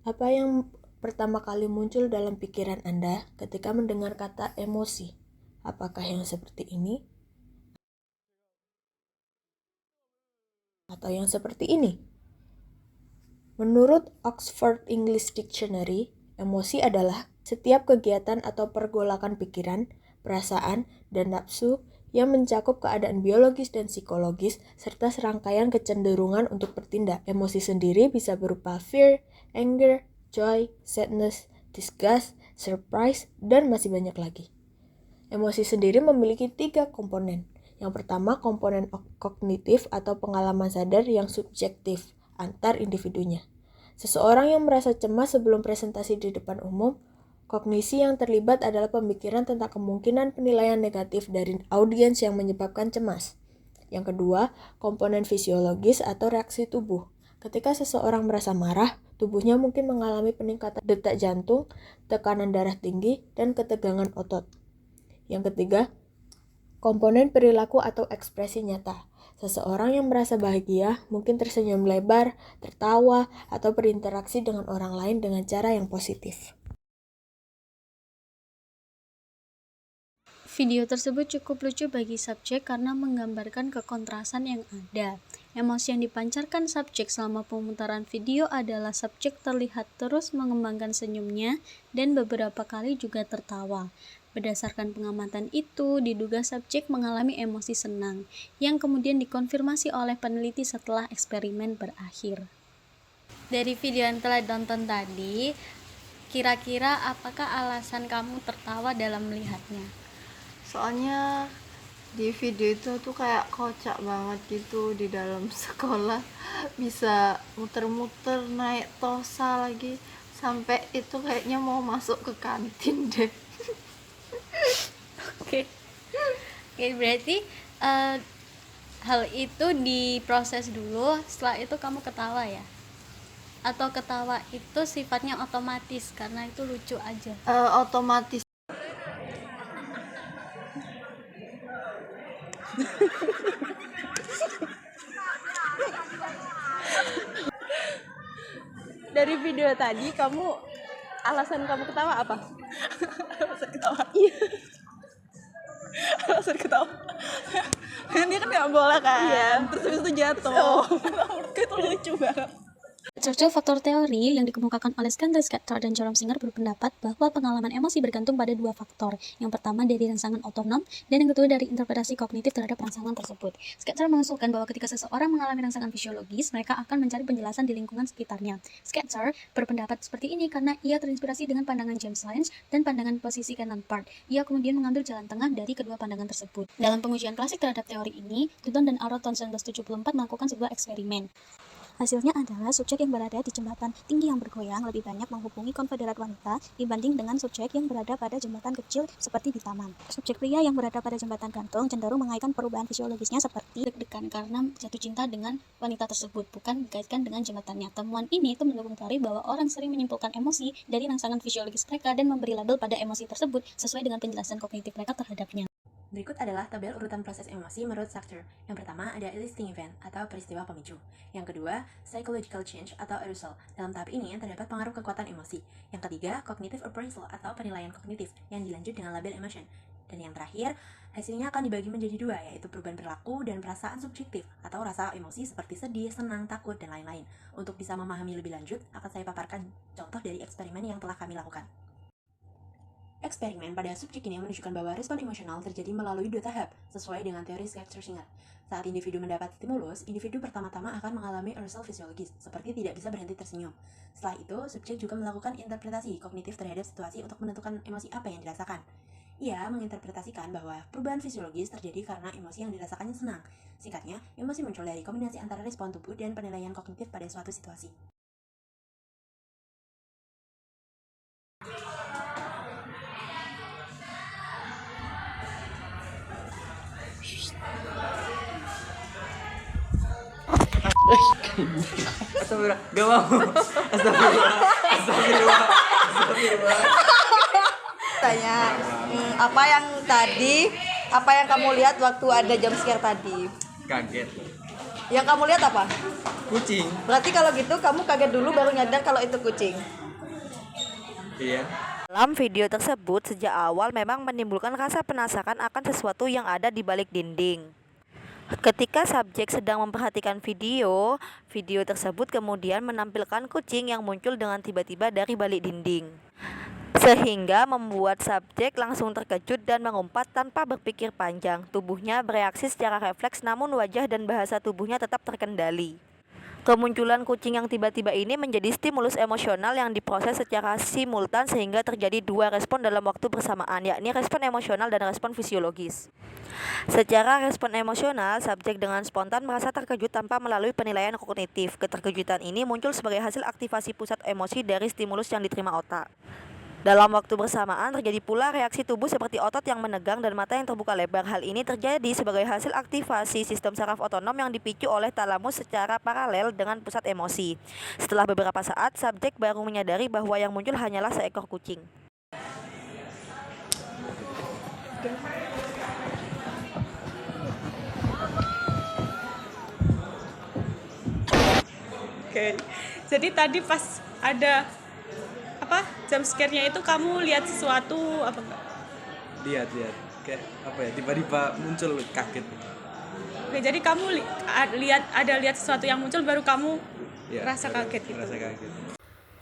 Apa yang pertama kali muncul dalam pikiran Anda ketika mendengar kata emosi? Apakah yang seperti ini? Atau yang seperti ini? Menurut Oxford English Dictionary, emosi adalah setiap kegiatan atau pergolakan pikiran, perasaan, dan nafsu yang mencakup keadaan biologis dan psikologis serta serangkaian kecenderungan untuk bertindak. Emosi sendiri bisa berupa fear, anger, joy, sadness, disgust, surprise, dan masih banyak lagi. Emosi sendiri memiliki 3 komponen. Yang pertama, komponen kognitif atau pengalaman sadar yang subjektif antar individunya. Seseorang yang merasa cemas sebelum presentasi di depan umum, kognisi yang terlibat adalah pemikiran tentang kemungkinan penilaian negatif dari audiens yang menyebabkan cemas. Yang kedua, komponen fisiologis atau reaksi tubuh. Ketika seseorang merasa marah, tubuhnya mungkin mengalami peningkatan detak jantung, tekanan darah tinggi, dan ketegangan otot. Yang ketiga, komponen perilaku atau ekspresi nyata. Seseorang yang merasa bahagia mungkin tersenyum lebar, tertawa, atau berinteraksi dengan orang lain dengan cara yang positif. Video tersebut cukup lucu bagi subjek karena menggambarkan kekontrasan yang ada. Emosi yang dipancarkan subjek selama pemutaran video adalah subjek terlihat terus mengembangkan senyumnya dan beberapa kali juga tertawa. Berdasarkan pengamatan itu, diduga subjek mengalami emosi senang, yang kemudian dikonfirmasi oleh peneliti setelah eksperimen berakhir. Dari video yang telah ditonton tadi, kira-kira apakah alasan kamu tertawa dalam melihatnya? Soalnya di video itu tuh kayak kocak banget gitu, di dalam sekolah bisa muter-muter naik tosa lagi, sampai itu kayaknya mau masuk ke kantin deh. Oke, berarti hal itu diproses dulu, setelah itu kamu ketawa ya? Atau ketawa itu sifatnya otomatis karena itu lucu aja? Otomatis. Dari video tadi, alasan kamu ketawa apa? Alasan ketawa. Alasan ketawa. Kan dia kan nggak boleh kan. Iya. Terus habis itu jatuh. Itu lucu banget. Churchill faktor teori yang dikemukakan oleh Stanley Schachter dan Jerome Singer berpendapat bahwa pengalaman emosi bergantung pada 2 faktor. Yang pertama dari rangsangan otonom dan yang kedua dari interpretasi kognitif terhadap rangsangan tersebut. Schachter mengusulkan bahwa ketika seseorang mengalami rangsangan fisiologis, mereka akan mencari penjelasan di lingkungan sekitarnya. Schachter berpendapat seperti ini karena ia terinspirasi dengan pandangan James Lange dan pandangan posisi Cannon Park. Ia kemudian mengambil jalan tengah dari kedua pandangan tersebut. Dalam pengujian klasik terhadap teori ini, Dutton dan Arrow tahun 1974 melakukan sebuah eksperimen. Hasilnya adalah subjek yang berada di jembatan tinggi yang bergoyang lebih banyak menghubungi konfederat wanita dibanding dengan subjek yang berada pada jembatan kecil seperti di taman. Subjek pria yang berada pada jembatan gantung cenderung mengaitkan perubahan fisiologisnya seperti deg-degan karena jatuh cinta dengan wanita tersebut, bukan dikaitkan dengan jembatannya. Temuan ini itu mendukung teori bahwa orang sering menyimpulkan emosi dari rangsangan fisiologis mereka dan memberi label pada emosi tersebut sesuai dengan penjelasan kognitif mereka terhadapnya. Berikut adalah tabel urutan proses emosi menurut Schachter. Yang pertama ada eliciting event atau peristiwa pemicu. Yang kedua, psychological change atau arousal. Dalam tahap ini terdapat pengaruh kekuatan emosi. Yang ketiga, cognitive appraisal atau penilaian kognitif yang dilanjut dengan label emotion. Dan yang terakhir, hasilnya akan dibagi menjadi 2, yaitu perubahan perilaku dan perasaan subjektif atau rasa emosi seperti sedih, senang, takut, dan lain-lain. Untuk bisa memahami lebih lanjut, akan saya paparkan contoh dari eksperimen yang telah kami lakukan. Eksperimen pada subjek ini menunjukkan bahwa respon emosional terjadi melalui 2 tahap, sesuai dengan teori Schachter-Singer. Saat individu mendapat stimulus, individu pertama-tama akan mengalami arousal fisiologis, seperti tidak bisa berhenti tersenyum. Setelah itu, subjek juga melakukan interpretasi kognitif terhadap situasi untuk menentukan emosi apa yang dirasakan. Ia menginterpretasikan bahwa perubahan fisiologis terjadi karena emosi yang dirasakannya senang. Singkatnya, emosi muncul dari kombinasi antara respon tubuh dan penilaian kognitif pada suatu situasi. Astagfirullah, gak mau. Astagfirullah. Tanya, apa yang kamu lihat waktu ada jump scare tadi? Kaget. Yang kamu lihat apa? Kucing. Berarti kalau gitu kamu kaget dulu baru nyadar kalau itu kucing. Iya. Dalam video tersebut, sejak awal memang menimbulkan rasa penasaran akan sesuatu yang ada di balik dinding. Ketika subjek sedang memperhatikan video tersebut kemudian menampilkan kucing yang muncul dengan tiba-tiba dari balik dinding. Sehingga membuat subjek langsung terkejut dan mengumpat tanpa berpikir panjang. Tubuhnya bereaksi secara refleks namun wajah dan bahasa tubuhnya tetap terkendali. Kemunculan kucing yang tiba-tiba ini menjadi stimulus emosional yang diproses secara simultan sehingga terjadi dua respon dalam waktu bersamaan, yakni respon emosional dan respon fisiologis. Secara respon emosional, subjek dengan spontan merasa terkejut tanpa melalui penilaian kognitif. Keterkejutan ini muncul sebagai hasil aktivasi pusat emosi dari stimulus yang diterima otak. Dalam waktu bersamaan terjadi pula reaksi tubuh seperti otot yang menegang dan mata yang terbuka lebar. Hal ini terjadi sebagai hasil aktivasi sistem saraf otonom yang dipicu oleh talamus secara paralel dengan pusat emosi. Setelah beberapa saat, subjek baru menyadari bahwa yang muncul hanyalah seekor kucing. Oke. Jadi tadi pas ada jump scare-nya itu kamu lihat sesuatu apa enggak? Lihat kayak apa ya, tiba-tiba muncul, kaget. Oke, jadi kamu lihat sesuatu yang muncul baru kamu Ya, rasa kaget gitu. Rasa kaget.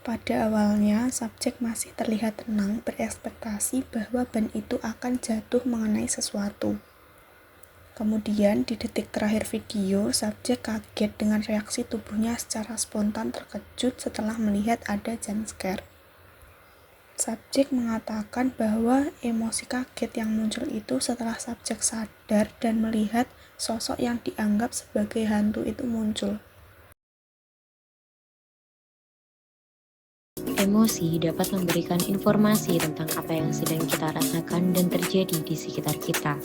Pada awalnya, subjek masih terlihat tenang, berekspektasi bahwa ban itu akan jatuh mengenai sesuatu. Kemudian, di detik terakhir video, subjek kaget dengan reaksi tubuhnya secara spontan terkejut setelah melihat ada jump scare. Subjek mengatakan bahwa emosi kaget yang muncul itu setelah subjek sadar dan melihat sosok yang dianggap sebagai hantu itu muncul. Emosi dapat memberikan informasi tentang apa yang sedang kita rasakan dan terjadi di sekitar kita.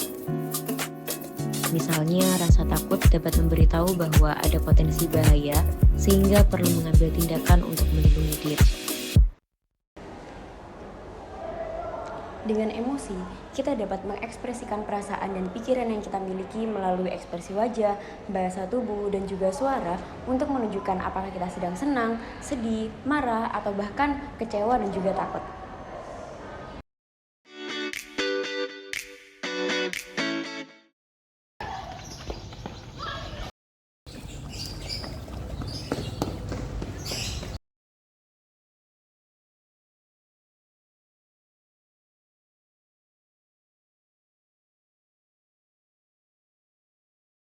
Misalnya, rasa takut dapat memberitahu bahwa ada potensi bahaya, sehingga perlu mengambil tindakan untuk melindungi diri. Dengan emosi, kita dapat mengekspresikan perasaan dan pikiran yang kita miliki melalui ekspresi wajah, bahasa tubuh, dan juga suara untuk menunjukkan apakah kita sedang senang, sedih, marah, atau bahkan kecewa dan juga takut.